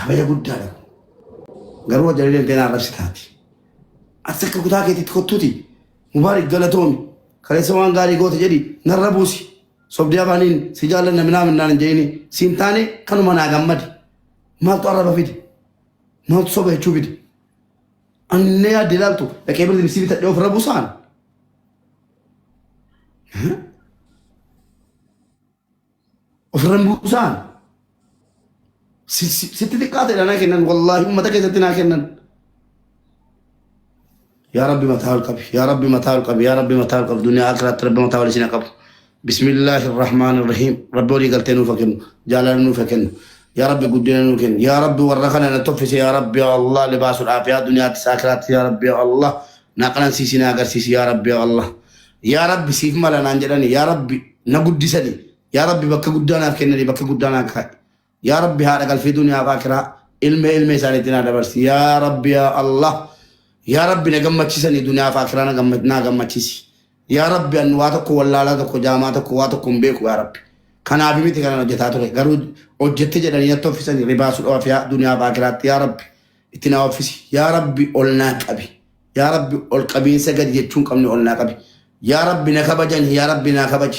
كبير قدّارك قالوا جريدة دينا رشتاتي أتذكر كتاكي تتكتوتي مبارك قالتوني خلي سوان قالي قوت جدي نربوسي صبدي أبانين سجالنا من جيني سينتاني كانوا منا جمدي ما تقرب فيدي ما تصبح تشوفيدي أنا دلالتو لكن يبرد نسيبي تجوف ربوسان وفرنبوسان ست دقات أنا كنن والله ما تكذبتنا كنن يا ربي متاع القبي يا ربي متاع القبي يا ربي متاع القبي دنيا آخرة ربي متاع لسنا قبي بسم الله الرحمن الرحيم ربي ولي قلتنو فكن جالنو فكن يا ربي قدنا نكن يا ربي ورخنا نتوفس يا ربي يا الله لباس العافية دنيا تساكرات يا ربي يا الله نقلن سيسي ناقر سيسي يا ربي يا الله يا ربي سيف مالا نانجلني يا ربي نقد سني يا ربي بك قدنا فكنني بك قدنا كاي يا ربي هذا قال في دنيا باكرة علم سالتنا دبرس يا ربي يا الله يا ربي نجمع تشيسني دنيا فاكرة نجمع تشيسي يا ربي أنواتك ولا لا تكو جاماتك واتكم بيك يا ربي كان أبي ميت كان نجتاتوري قالوا وجدت جدني يتوفيسني رباس الأوفياء دنيا باكرة يا ربي اتنا أوفيسي يا ربي أولناك أبي يا ربي أول كبين سجد يتشون كمني أولناك أبي يا ربي نكبجن يا ربي نكبج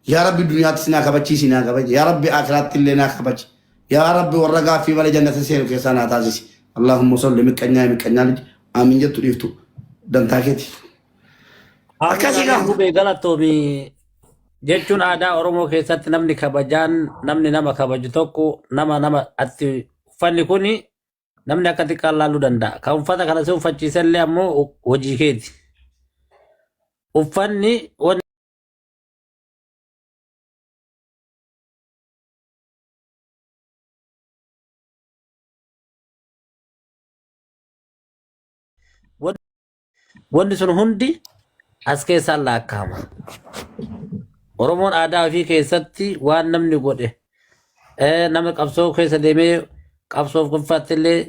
يا ربي دنيا تسنا كبجي سنا كبج يا ربي آخرات تلنا كبج يا ربي ورقا في ولا جنة سير كيسانا تازيس اللهم صل مكنيا آمين جت ريفتو دنتاكتي أكاسيكا بيجالاتو بي جتون آدا أورومو كيسات نمني كبجان نمني نما كبجتوكو نما أتي فني كوني نمني أكاتي كالالو دندا كم فتا كنا سو فتشي سلي أمو وجيكيتي وفني wanni sun hundi as keessaa laakkaama. Oromoon aadaa ofii keessatti waan namni godhe nama qabsoo keessa deemee qabsoof gonfattillee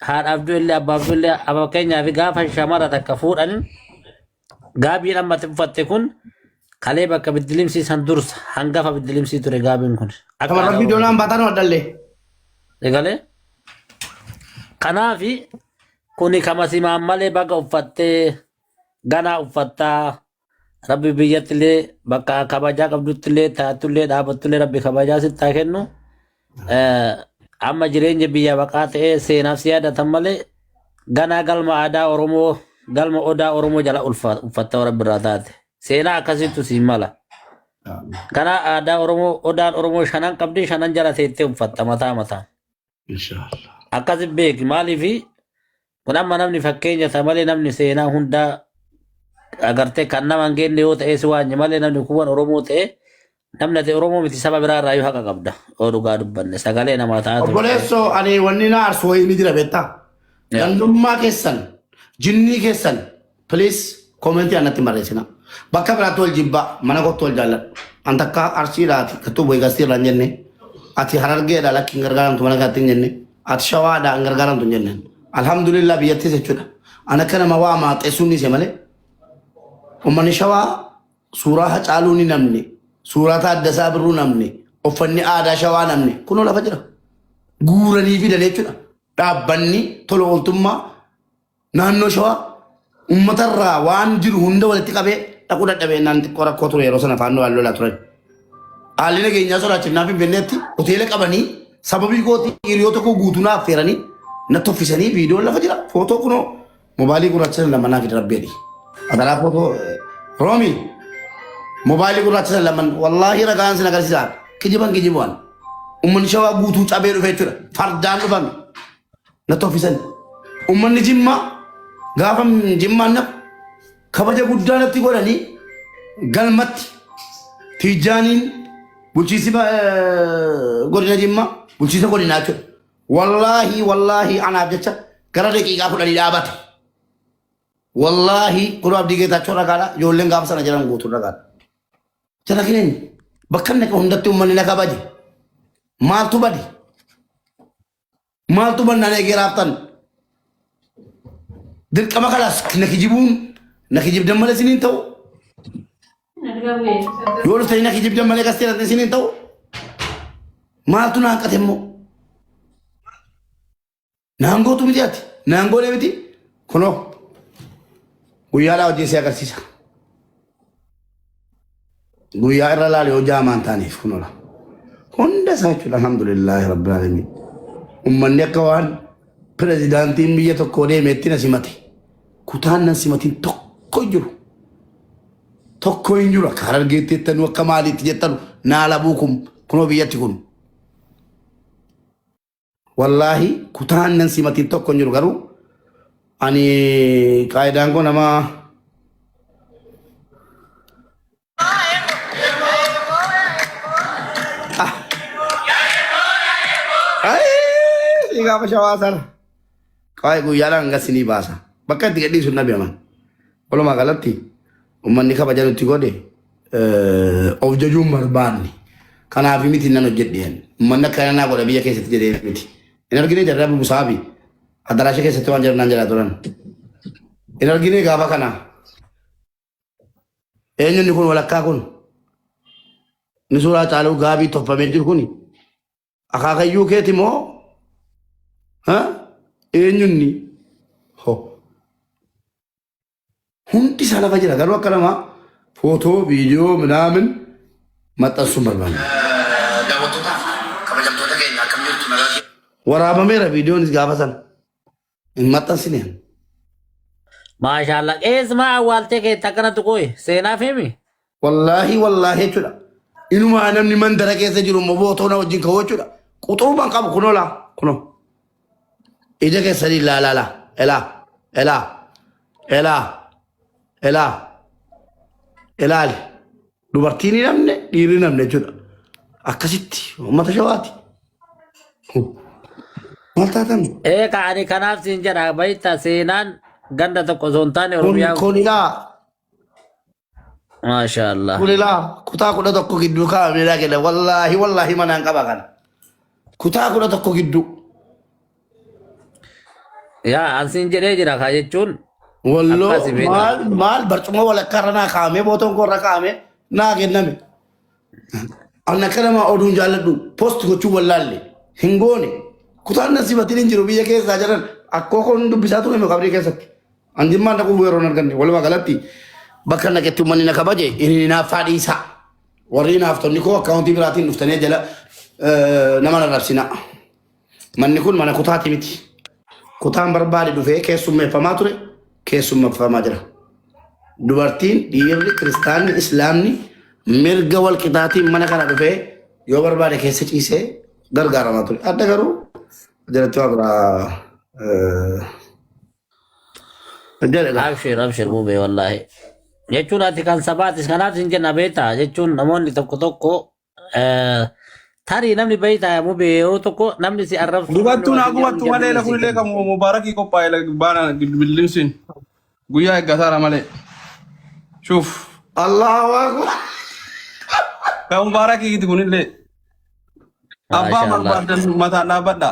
haadhaaf du'ellee abbaaf du'ellee fakkeenyaa fi gaafa shamara takka fuudhan gaabiin amma uffatte kun kalee bakka biddilimsiisan dursa hangafa biddilimsii ture gaabiin kun. Akkuma rabbi doonaan baataan waddalle. Egalee kanaafi kuni kamasimaan malee baga uffattee ganaa uffattaa rabbi biyyattillee bakka kabajaa qabduttillee taatullee dhaabattullee rabbi kabajaa sittaa kennu amma jireenya biyya baqaa ta'ee seenaaf si yaadatan malee ganaa galma aadaa Oromoo galma odaa Oromoo jala uffatta rabbi irraa taate seenaa akkasittu siin mala. Kana aadaa Oromoo odaan Oromoo shanan qabdi shanan jala teettee uffatta mataa. Akkasi beeki maaliifi kun amma namni fakkeenya ta'a malee namni seenaa hundaa agartee kan nama hin geenne yoo ta'e si waanye malee namni kuwwan Oromoo ta'e namni ati Oromoo miti saba biraa irraa yoo haqa qabda oo dhugaa dubbanne sagalee namaa ta'aa ture. Obboleessoo ani wanni na aarsu wayii ni jira beektaa. Gandummaa keessan jinnii keessan please koomentii anatti barreessina. Bakka biraatti wal jibbaa mana kottu wal jaalladhu. An takka arsiidhaati kattuu boygastii irraa hin jenne ati harargeedha lakki hin gargaaramtu mana kaatti hin jenne ati shawaadha hin gargaaramtu hin jenne. Alhamdulillah biyyattis jechuudha. Ana kana ma waa maaxeessuun ni malee. Uummanni shawaa suuraa hacaaluu ni namni suuraa taaddasaa birruu namni uffanni aadaa shawaa namni kunoo lafa jira. Guuranii fidan jechuudha. Dhaabbanni tola ooltummaa naannoo shawaa uummatarraa waan jiru hunda walitti qabee dhaquu dadhabee naan xiqqoo rakkoo ture yeroo sana faannoo halluu laa turan. Haalli nageenyaa sodaachifnaaf hin benneetti hoteela qabanii sababii kooti hiriyoota tokko guutuu naaf feeranii na toffisanii viidiyoon lafa jira footoo kunoo mobaayilii gurraacha lama naa fide rabbeedhi. Adalah foto Romi mobile gurraacha laman wallahi ragaan sin agarsiisan kijiban ummanni shawaa guutuu cabee dhufee jira fardaan dhufan na toffisan ummanni jimma gaafa jimmaan na kabaja guddaa natti godhanii galmatti tijaaniin bulchiisi godina jimma bulchiisa godinaa jechuudha wallahi anaaf jecha gara daqiiqaa 10 dhaabata. والله كلوا بدي جيت أشوفه كذا يقولين قام سنة جرام قوتو ركاد جرا كنين بكرنا كهندتي أمني نكاباجي مالتو بنا نيجيرابتن دل كما خلاص نكيجيب دم مال سنين تو يقولوا تاني نكيجيب دم مال كاستيرات سنين تو مالتو ناكتمو Naangootu miti ati. Naangoolee miti. Kunoo. Guyyaadhaa hojjeesee agarsiisa. Guyyaa irra laali hojii hamaan taaneef kunola. Hunda isaa jechuudha alhamdulillahi rabbil alamin. Ummanni akka waan pirezidaantiin biyya tokkoo deemeetti na simate. Kutaan nan simatiin tokko jiru. Tokko hin jiru akka Harargeetti jettanu akka maaliitti jettanu naa labuu kunoo biyyatti kun. Wallaahi kutaan nan simatiin tokko hin jiru garuu ani qaayidaan koo nama gaafa shawaa sana qaayii guyyaadhaan hanga sinii baasa bakka itti gadhiisu nabi aman walumaa galatti ummanni kabaja nutti godhe of jajuun barbaanne kanaaf miti nan hojjedheen ummanni akka kanaa godha biyya keessatti jedhee miti hin argine jarraa busaafi addaraasha keessatti waan jirnaan jedhaa turan hin argine gaafa kana eenyunni kun walakkaa kun ni suuraa caaluu gaabii toffamee jiru kuni akaakayyuu keeti moo eenyunni ho hundi isaa lafa jira garuu akka nama footoo viidiyoo minaamin maxxansuun barbaanne. Daawwattootaaf kabajamtoota keenya akkam jirtu nagaa waraabameera viidiyoonis gaafa sana hin maxxansineen. Maashaallah qeesmaa awwaaltee keetta akkanatti qoye seenaaf himi. Wallaahi jechuudha. Inumaa namni mandara keessa jiru immoo bootoo na wajjin ka'uu jechuudha. Quxuuban qabu kunoo laa kunoo. Ija keessanii ilaali dubartiin namne dhiirri namne jechuudha akkasitti uummata shawaati maal taatan ani kanaaf siin jedha bayta seenaan ganda tokko osoo hin taane oromiyaa kun ilaa maashaallah kun ilaa kutaa 11 gidduu kaa'amee kenna wallaahi manaan qaba kana kutaa 11 gidduu yaa ansiin jedhee jira kaa jechuun walloo maal barcuma walakkaarra naa kaa'amee bootoon koorra kaa'amee naa kenname an akka nama oduun jaalladhu post gochuu wallaalle hin goone kutaan nasibatiin hin jiru biyya keessaa jiran akkoo kun dubbisaa ture mee qabrii keessatti an jimmaan dhaquu yeroo hin arganne walumaa galatti bakka naqetti uummanni na kabaje inni naaf faadhiisaa warri naaftonni koo akkaawuntii biraatiin dhuftanii jala nama narrabsina manni kun mana kutaati miti. Kutaan barbaade dhufee keessummeeffamaa ture keessummeeffamaa jira. Dubartiin dhiirri kiristaanni islaamni mirga wal qixaatiin mana kana dhufee yoo barbaade keessa ciisee gargaaramaa ture. Adda garuu jalatti waa biraa. Abshir buubee wallaahi. Jechuun ati kan sabaatis kanaaf hin jenna beektaa jechuun namoonni tokko tarii namni beektaa buubee yeroo tokko namni si arrabsu. Dubartuun haguugattu malee lafa illee kan mubaarakii qophaa'e baana billimsiin guyyaa eeggataara malee. Shuuf. Allahu akbar. Kan mubaarakii kunillee. Abbaa barbaadan mataan dhaabbadha.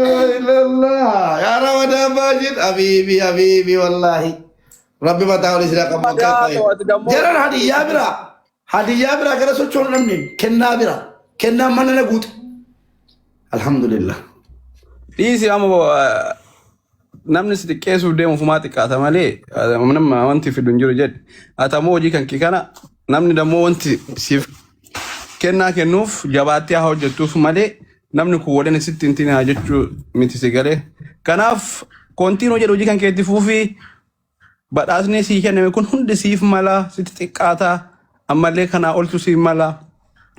Ilallah. Ya Ramadan Majid. Habibi wallahi. Rabbi mataa olii sila qabu akka ta'e. Jaran hadiyyaa biraa. Hadiyyaa biraa gara sochoon namni kennaa biraa. Kennaa mana na guute. Alhamdulillah. Dhiisi amma namni si xiqqeessuuf deemu fumaa xiqqaata malee nama wanti fidu hin jiru jedhe. Atamoo hojii kan kana namni dammoo wanti siif kennaa kennuuf jabaattee haa hojjettuuf malee namni kun waliin sitti hin tinaa jechuu miti si galee. Kanaaf kontiinoo jedhu hojii kan keetti fuufii badhaasni sii kenname kun hundi siif mala sitti xiqqaata ammallee kanaa oltu siif mala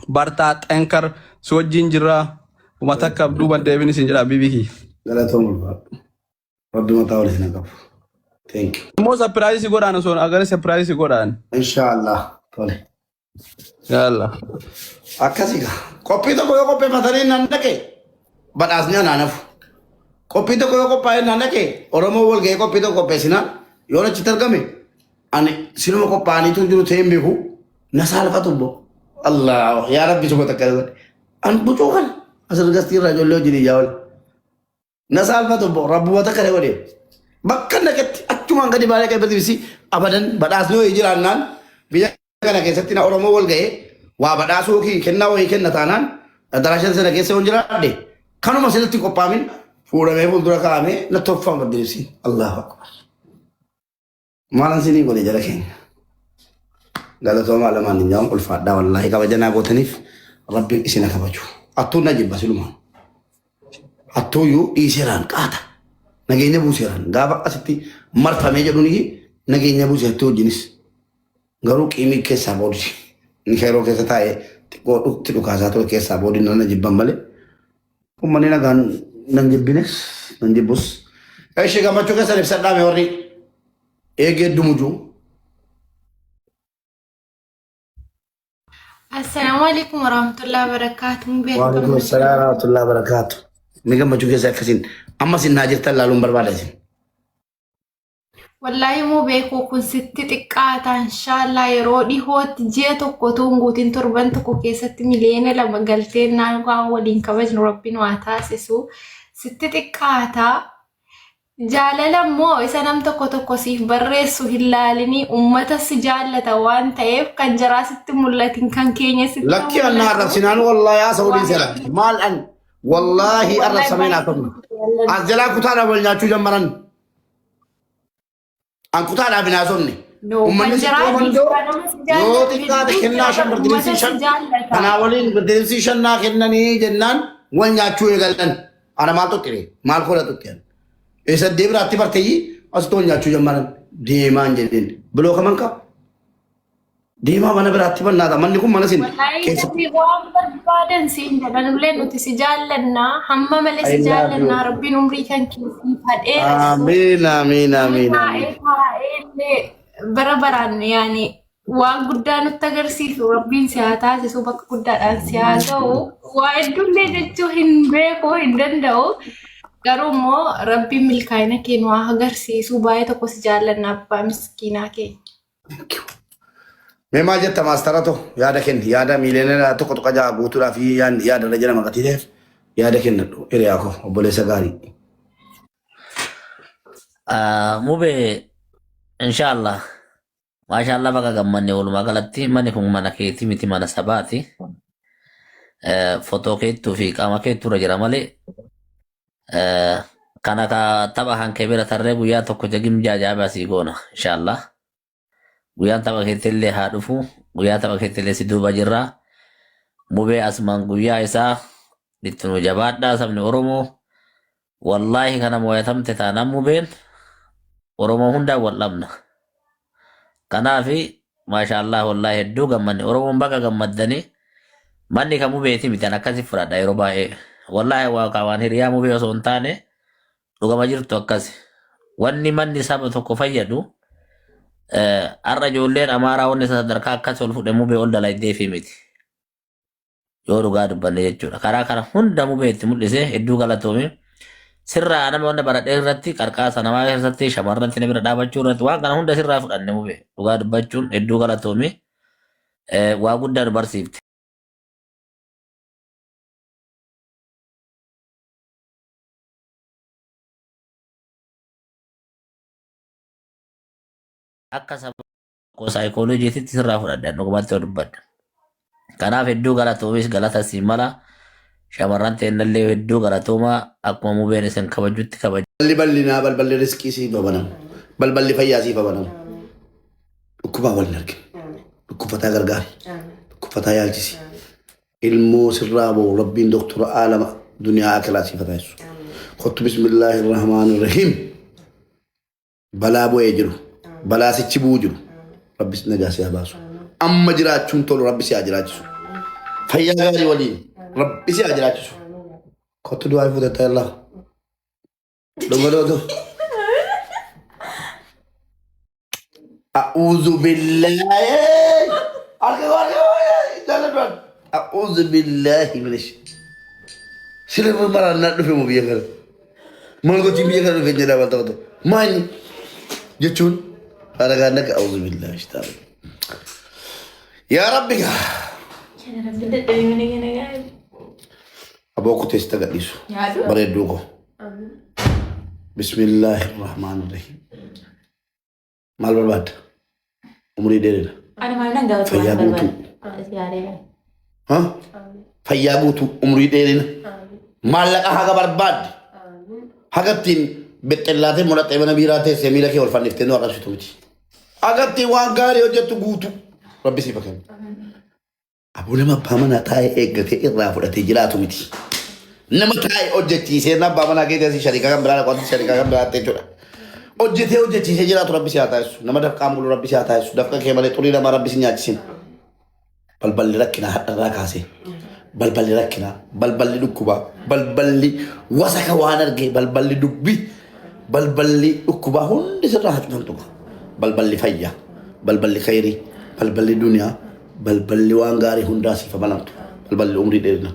bartaa xenkar si wajjin jirra uummata akka duuban deebiin isin jedha bibiki. Galatoomul Rabbi mataa olii sila qabu. Thank you. Immoo sapiraayisii godhaan osoo agarri sapiraayisii godhaan. Inshallah. Tole. Yalla. Akkasiga. Qophii tokko yoo qopheeffatanii nan dhaqe badhaasni anaa nafu. Qophii tokko yoo qophaa'ee nan dhaqe Oromoo wal ga'ee qophii tokko qopheessinaan yoo achitti argame ani sinuma qophaa'aniitu jiru ta'een beeku na saalfatu bo. Allah yaa Rabbi suba takka an bucuu kana asirra gastii irraa ijoollee hojii iyyaa wal. Na saalfatu bo Rabbuma takka ta'e godhee. Bakka naqetti achumaan gadi baay'ee qabeessisi abadan badhaasni hojii jiraannaan biyya kana keessatti na Oromoo wal ga'ee waa badhaasuu kennaa wayii kenna taanaan daraashan sana keessa yoo jiraadhe kanuma sirriitti qophaamin fuudhamee fuuldura kaa'amee na tolfama deebisi. Allahu akbar. Maalan sinii godhe jala keenya. Galatooma lamaan hin jaam ulfaadhaa wallaahi kabajanaa gootaniif rabbiin isin kabaju. Attuu na jibba silumaan. Attuuyyuu dhiiseeraan qaata. Nageenya buuseeraan gaafa asitti marfamee jedhuun nageenya buusee attuu wajjinis. Garuu qiimii keessaa boodi. Ni yeroo keessa taa'ee xiqqoo dhukti dhukaasaa ture keessaa boodi na jibban malee. Uummanni nagaan nan jibbines nan jibbus. Ishee gammachuu keessan ibsadhaame warri eegee dumujuu. Assalamualaikum warahmatullahi wabarakatuh. Waalaikumsalam warahmatullahi wabarakatuh. Ni gammachuu keessa akkasiin amma sin naa jirtan laaluun barbaada isin. Wallahi mu beeku kun sitti xiqqaata inshallah yeroo dhihootti ji'a tokko tunguutiin torban tokko keessatti miliyoona 2 galteen naannoo waliin kabajnu rabbiin waa taasisu sitti xiqqaata. Jaalala moo isa nam tokko siif barreessu hin laalinii uummata si jaallata waan ta'eef kan jaraa sitti mul'atin kan keenya sitti lakki anna arrabsinaan wallahi yaa saudii sala maal an wallahi arrabsameen akkasuma as jalaa kutaadha wal nyaachuu jammaran an kutaadhaa binaasofne ummanni si qoomandoo yoo xiqqaate kennaa shan birdilimsii shan kanaa waliin birdilimsii shannaa kennanii jennaan wal nyaachuu eegalan ana maal tuttire maal kola tuttiyan isa deebiraatti bartayyi as toon nyaachuu jammaran deemaan jedheen biloo kaman qaba deemaa mana biraatti bannaata manni kun mana sin keessatti waan barbaadan siin jedhanullee nuti si jaallannaa hamma malee si jaallannaa rabbiin umrii kan keessii fadhee amiin amiin amiin bara baraan yaani waan guddaa nutti agarsiisu rabbiin si haa taasisu bakka guddaadhaan si haa ta'u waa hedduullee jechuu hin beekuu hin danda'u. Garuu immoo rabbiin milkaa'ina keenya waa agarsiisu baay'ee tokko si jaallanna abbaa miskiinaa keenya. Mee maal jetta maastarato yaada kenni yaada miiliyoonera tokko tokko jaa guutuudhaaf yaada irra jira maqatiiteef yaada kennadhu hiriyaa koo obboleessa gaarii. Mube inshallah maashaallah baga gammanne walumaa galatti manni kun mana keetii miti mana sabaati. Fotoo keettuu fi qaama keettuu irra jira malee. Kana ka tapha hanke bira tarree guyyaa tokko jagim jaajaabe asii goona inshallah. Guyyaan tapha keettillee haa dhufu guyyaa tapha keettillee si duuba jirra. Mubee asmaan guyyaa isaa itti nu jabaadhaa sabni Oromoo wallahi kana mo'atamte taanaan mubeen Oromoo hundaan wal dhabna. Kanaafi maashaallah wallahi hedduu gammanne Oromoon baga gammaddanii manni kan mubeeti miti an akkasi fudhadha yeroo baay'ee. Wallahi waa waan hiriyaa mubee osoo hin taane dhugama jirtu akkasi. Wanni manni saba tokko fayyadu arra ijoolleen amaaraa wanni sadarkaa akkasi ol fudhe mubee ol dalaydee fi miti. Yoo dhugaa dubbanne jechuudha. Karaa kana hunda mubee itti mul'ise hedduu galatoome. Sirraa nama wanda baradhee irratti qarqaasa namaa keessatti shamarran tina bira dhaabachuu irratti waan kana hunda sirraa fudhanne mubee dhugaa dubbachuun hedduu galatoome waa guddaa nu barsiifte. Akka saba saayikooloojiitti sirraa fudhadhan dhugumatti yoo dubbadha. Kanaaf hedduu galatoomis galata si mala shamarran teennallee hedduu galatoomaa akkuma mubeen isin kabajutti kabaju. Balballinaa balballi riskii siif babanamu balballi fayyaa siif babanamu. Dhukkubaa waliin arginu dhukkubataa gargaari dhukkubataa yaalchisi ilmoo sirraa ba'u rabbiin doktora aalama duniyaa akilaa siif taasisu. Kottu bismillaahi rahmaani rahiim balaa bu'ee jiru. Balaasichi buu jiru rabbis nagaa si haa baasu amma jiraachuun tolu rabbi si haa jiraachisu fayyaa gaarii waliin rabbi si haa jiraachisu kottu du'aa fuudhataa yallaa dhungadootu a'uudhu billaahi a'uudhu billaahi milish sirrii maraannaa dhufe mu biyya kana maal gochiin biyya kana dhufe jedhaa wal ta'u maanyi jechuun أنا قاعد لك أعوذ بالله اشتغل يا ربي أبوك تستقدسوا بريدوكو بسم الله الرحمن الرحيم مال بالباد عمري ديرنا أنا ما نقدر فيابوتو ها فيابوتو عمري ديرنا maallaqa haga barbaadde hagattiin bexxellaatee mudhaxee mana biiraa teessee miila kee ol fanniftee nu arrabsitu miti. Hagattiin waan gaarii hojjettu guutu rabbi siif kennu. Abulama abbaa manaa taa'ee eeggatee irraa fudhatee jiraatu miti. Nama taa'ee hojjechiisee abbaa manaa keessa shariikaa kan biraa qotti shariikaa kan biraa jechuudha. Hojjechiisee jiraatu rabbi si haa taasisu. Nama dafqaan bulu rabbi si haa taasisu. Dafqa kee malee xurii namaa rabbi si nyaachisin. Balballi rakkinaa hadharraa kaasee. Balballi rakkinaa, balballi dhukkubaa, balballi wasaka waan argee, balballi dubbii, balballi dhukkubaa hundi sirraa hacuutamtu. Balballi fayyaa, balballi khayrii, balballi duniyaa, balballi waan gaarii hundaa siif amalamtu. Balballi umrii dheerina.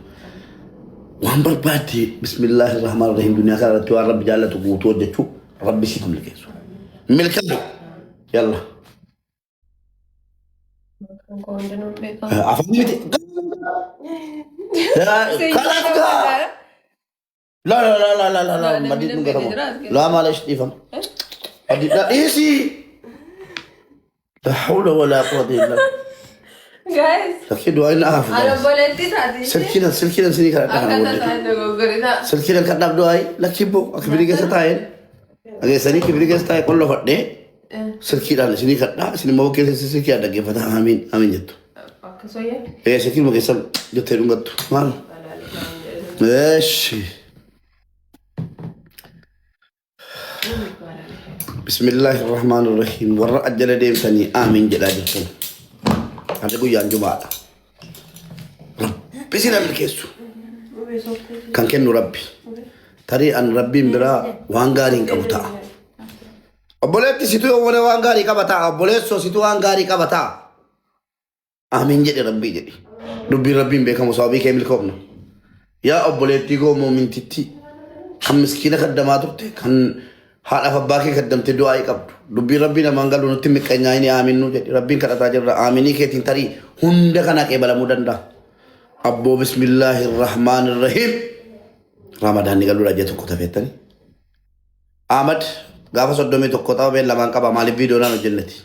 Waan barbaadde bismillaahi rahmaan rahiim duniyaa kana irratti waan rabbi jaallatu guutuu hojjechuu rabbi siif milkeessu. Milkaa'e yalla. Afaan miti. لا مديد من قدامه لا معلش ديفهم مديد لا ايسي لا حول ولا قوة الا بالله guys لكن دعائنا اعرف انا بولنتي تاتي سلكينا سني سلكينا كنا بدعاء لكن بو اكبري جالس تاين اجي سني كبري جالس تاين كله فدي سلكينا سني كنا سني ما بكير سلكي ada ke fatah amin amin jatuh ya سلكي ما كيسال جت رونغت مال ماشي بسم الله الرحمن الرحيم ورا أجل ديم ثاني آمين جلاجتكم هذا قوي عن جماعة ربي سينا بالكيسو كان كنو ربي تري أن ربي برا وانغارين كبتا أبولت سيتو ولا وانغاري كبتا أبولت سو سيتو وانغاري كبتا آمين جل ربي جل ربي بكم صابي كمل كوبنا يا أبولت تيجو مؤمن تتي كم مسكينة خدماتو كان haadha abbaa kee kaddamte du'aa qabdu dubbii rabbiin namaan galu nutti miqqeenyaa inni aaminu jedhi rabbiin kadhataa jirra aaminii keetiin tarii hunda kana qeebalamuu danda'a abboo bismillaahir rahmaanir rahiim ramadaanni galuu dhajee tokko tafeettani Ahmad gaafa 31 ta'u been lamaan qaba maaliif viidiyoo naan hojjenneti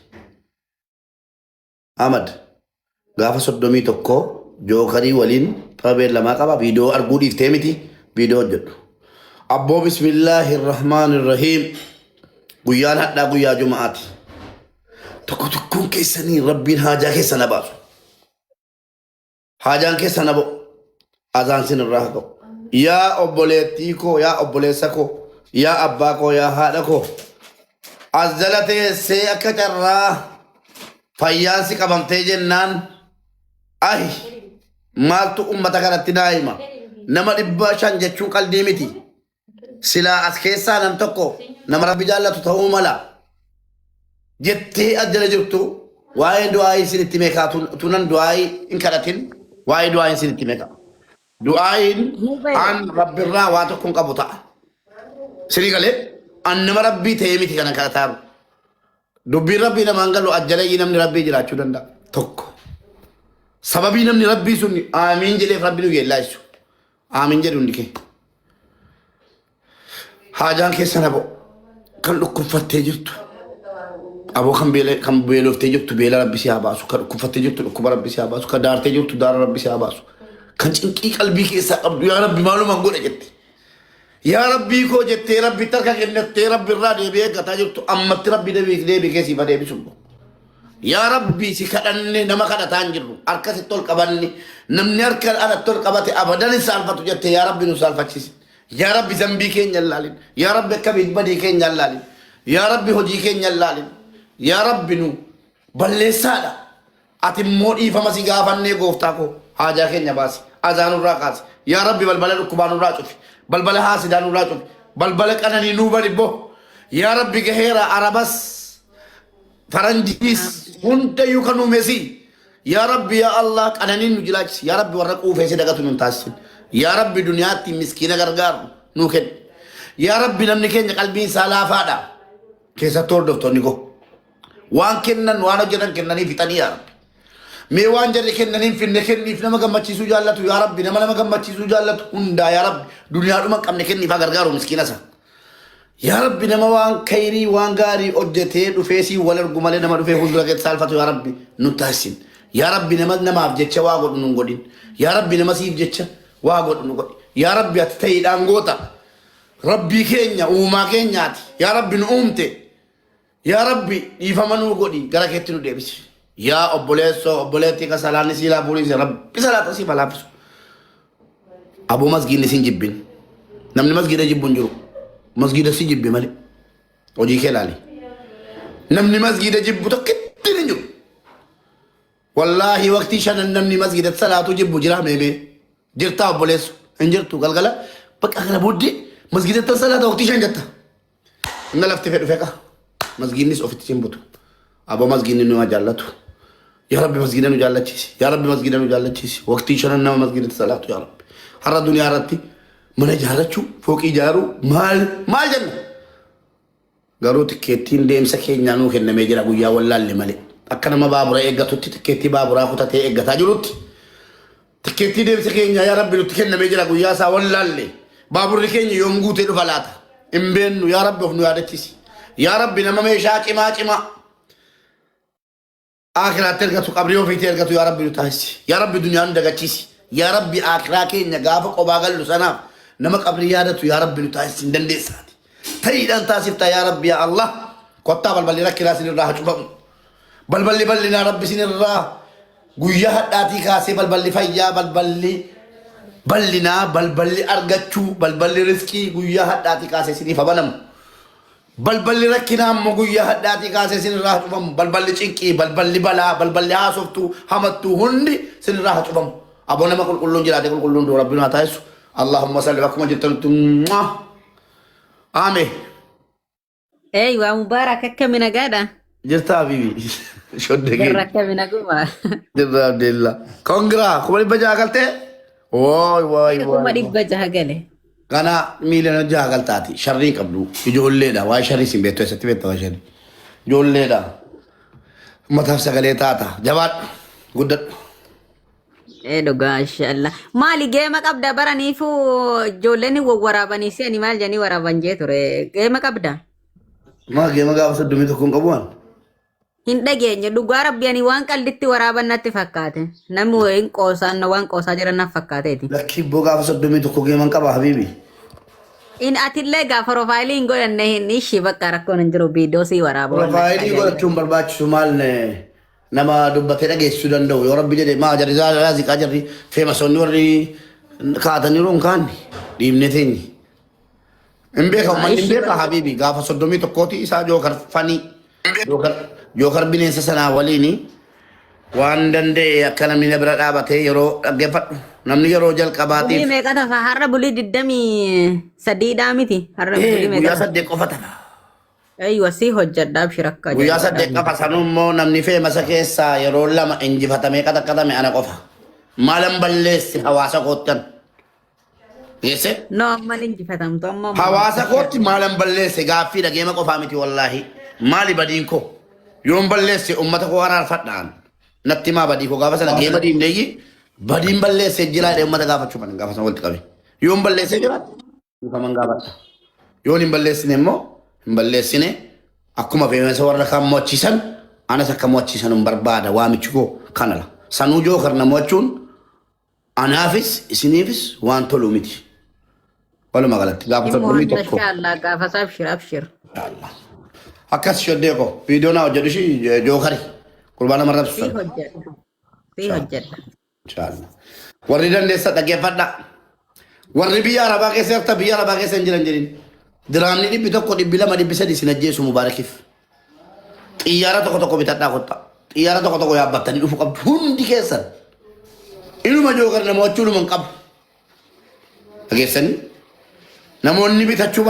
Ahmad gaafa 31 jookarii waliin ta'u been lamaa qaba viidiyoo arguu dhiiftee miti viidiyoo hojjedhu أبو بسم الله الرحمن الرحيم قيان حتى قيا جماعتي تكون كيسني ربي حاجة كيسنا باسو حاجة كيسنا بو أذان سن الرهقو يا أبوليتيكو يا أبوليسكو يا أباكو يا هادكو أزلت سيأك جرى فيانسي كبمتي جنان أي مالتو أمتك رتنائما نما رباشان جتشو قلديمتي سلا أسكيسا نمتكو نما ربي جالة تتهو ملا جتي أجل جبتو واي دعاي سنتي ميكا تنان دعاي إنكارتين واي دعاي سنتي ميكا دعاي عن رب الرا واتكون قبطا سني قالي أن نما ربي تيميتي كان كارتار دبي ربي نما انقلو أجل نمني ربي جلاتشو دندا توكو سببي نمني ربي سني آمين جليف ربي نوغي الله يسو آمين جلون ديكي حاجان كيسان أبو كان لكم فتجرت أبو كان بيلو فتجرت بيلا ربي سياباسو كان لكم فتجرت لكم ربي سياباسو كان دار تجرت دار ربي سياباسو كان إنكي قلبي كيسا أبدو يا ربي معلوم أقول جت يا ربي كو جت ربي تركك إنك ربي الرادي بيك تجرت أما ربي دبي كيسي بدي بسمو يا ربي سكرني نما كذا تانجرو أركز التول كبرني نمني أركز أنا التول كبرتي أبدا نسالفة جت يا ربي نسالفة شيء يا ربي ذنبي كين جلالين يا ربي كبير بدي كين جلالين يا ربي هدي كين جلالين يا ربي نو بلسادا أتمور إيفا مسيجا فني غوفتاكو حاجة كين جباس أذان الراكاس يا ربي بلبل الكبان الراجف بلبل حاسدان الراجف بلبل كأنني نوبر بو يا ربي كهيرا عربس فرنجيس هنت يكنو مسي يا ربي يا الله كأنني نجلاج يا ربي ورقوا في سيدك تنتاسين يا ربي دنياتي مسكينة غرغار نوكن يا ربي نمني كين قلبي سالا فادا كيسا تور دكتور نيكو وان كنن وانا جنن كنني في تاني يا ربي مي وان جري كنني في نكني في نما غمچي سو جالتو يا ربي نما غمچي سو جالتو هندا يا ربي دنيا دما كم نكني فا غرغار مسكينة سا يا ربي نما وان خيري وان غاري اودته دفيسي ولر غمال نما دفي فندرا كت سالفتو يا ربي نتاسين يا ربي نما افجچ واغو نغودين يا ربي نما سيف جچ واغو نغودين yaa rabbi ati ta'iidhaan goota rabbii keenya uumaa keenyaati yaa rabbi nu uumte yaa rabbi dhiifama nuu godhi gara keetti nu deebisi yaa obboleettii ka salaanni siilaa buliise rabbi salaata siif alaafisu aboo masgiidni sin jibbin namni masgiida jibbu hin jiru masgiida si jibbi malee hojii kee ilaali namni masgiida jibbu tokkittiin hin jiru wallaahi waqtii shanan namni masgiida salaatu jibbu jira meemee jirtaa obboleessu hin jirtu galgala bakka kana booddee masgiida salaata waqtii shan jetta inna lafti fedhu feqa masgiidnis ofitti hin butu aboo masgiidni nu jaallatu yaa rabbi masgiida nu jaallachiisi yaa rabbi masgiida nu jaallachiisi waqtii shanan nama masgiida salaatu yaa rabbi har'a duniyaa irratti mana ijaarrachuu fooqii ijaaruu maal jenna garuu tikkeettiin deemsa keenyaa nuu kennamee jira guyyaa wallaalle malee akka nama baabura eeggatutti tikkeettii baaburaa kutatee eeggataa jirutti tikkeettii deemsa keenyaa yaa rabbi nutti kennamee jira guyyaa isaa wallaalle baaburri keenya yoom guutee dhufa laata hin beennu yaa rabbi of nu yaadachiisi yaa rabbi nama meeshaa cimaa akiraatti ergatu qabrii ofiitti ergatu yaa rabbi nu taasisi yaa rabbi dunyaa nu dagachiisi yaa rabbi akiraa keenya gaafa qobaa gallu sanaaf nama qabrii yaadatu yaa rabbi nu taasisi hin dandeessaati ta'iidhaan taasifta yaa rabbi yaa Allah kottaa balballi rakkinaa sinirraa hacufamu balballi bal'inaa rabbi sinirraa guyyaa hadhaatii kaasee balballi fayyaa balballi bal'inaa balballi argachuu balballi riskii guyyaa hadhaatii kaasee siniif habanamu balballi rakkinaa ammoo guyyaa hadhaatii kaasee sinirraa hacufamu balballi cinqii balballi balaa balballi haasoftuu hamattuu hundi sinirraa hacufamu aboo nama qulqulluun jiraate qulqulluun duu rabbi nu haa taasisu Allahumma salli bakkuma jirtanutti Ame. Eeywa Mubarak akkamina gaadha? Jirta habibi. Shodde gee. Garra akkamina guma. Jirta Abdillah. Kongra kuma dhibba jaha galte? Waay. Kuma dhibba jaha gale. Kana miiliyoona jaha galtaati. Sharrii qabdu. Ijoolleedha. Waa'ee sharrii sin beektu eessatti beektu waa sharrii. Ijoolleedha. Mataaf sagalee taata. Jabaadhu. Guddadhu. Dhugaa inshallah. Maali geema qabda baraniifu ijoolleen waraabanii si ani maal jedhanii waraaban jee ture. Geema qabda? Maa geema gaafa soddomii tokko hin qabu waan? Hin dhageenye dhugaa rabbi ani waan qallitti waraaban natti fakkaate. Namni wayin qoosaan waan qoosaa jiran naaf fakkaateeti. Lakki ibboo gaafa soddomii tokko geema hin qaba habibi. In atillee gaafa profaayilii hin godhanne hin ishii bakka rakkoon hin jiru viidiyoo sii waraaba. Profaayilii godhachuun barbaachisu maal nama dubbatee dhageessisuu danda'u yoo rabbi jedhe maa jarri zaaziqaa jarri feemasoonni warri kaataniiru hin kaanne dhiibne teenye. Hin beeka ummanni hin beeka habibi gaafa soddomii tokkooti isaa jookar fanii jookar bineensa sanaa waliini waan danda'e akka namni na bira dhaabatee yeroo dhaggeeffadhu namni yeroo jalqabaatiif. Bulii meeqa tafa har'a bulii 23 miti har'a bulii meeqa? Guyyaa 8 qofa tafa. Aywa si hojjadhaaf shirakka. Guyyaa 8 qofa sanummoo namni feemasa keessaa yeroo 2 injifatamee qaxaqaxame ana qofa. Maalan balleessi hawaasa koottan. Geesse? No amman injifatamtu amma. Hawaasa kootti maalan balleesse gaaffii dhageema qofaa miti wallaahi. Maali badiin koo? Yoon balleesse uummata koo araarfadhaan. Natti maa badii koo gaafa sana geema diimneeyyi badiin balleesse jira jedhee uummata gaafachuu mana gaafa sana walitti qabe. Yoon balleesse jira dhufaman gaafadha. Yoon hin balleessine immoo hin balleessine akkuma feemasa warra kan mo'achiisan anas akka mo'achiisan hin barbaada waamichi koo kanala. Sanuu jookar na mo'achuun anaafis isiniifis waan tolu miti. Walumaa galatti gaafa soddomii tokko. Inshallah gaafa saaf shir. Akkas shoddee koo viidiyoo naa hojjedhu shi jookari qurbaana marrabsu. Si hojjedha. Inshallah. Warri dandeessa dhaggeeffadha. Warri biyya Arabaa keessa jirta biyya Arabaa keessa hin jiran jedhin. Diraamni 100 200 300 sin ajjeesu mubaarakiif. Xiyyaara tokko bitadhaa kotta. Xiyyaara tokko yaabbattanii dhufu qabdu hundi keessan. Inuma jookar nama wachuu luman qabu. Dhageessanii namoonni bitachuu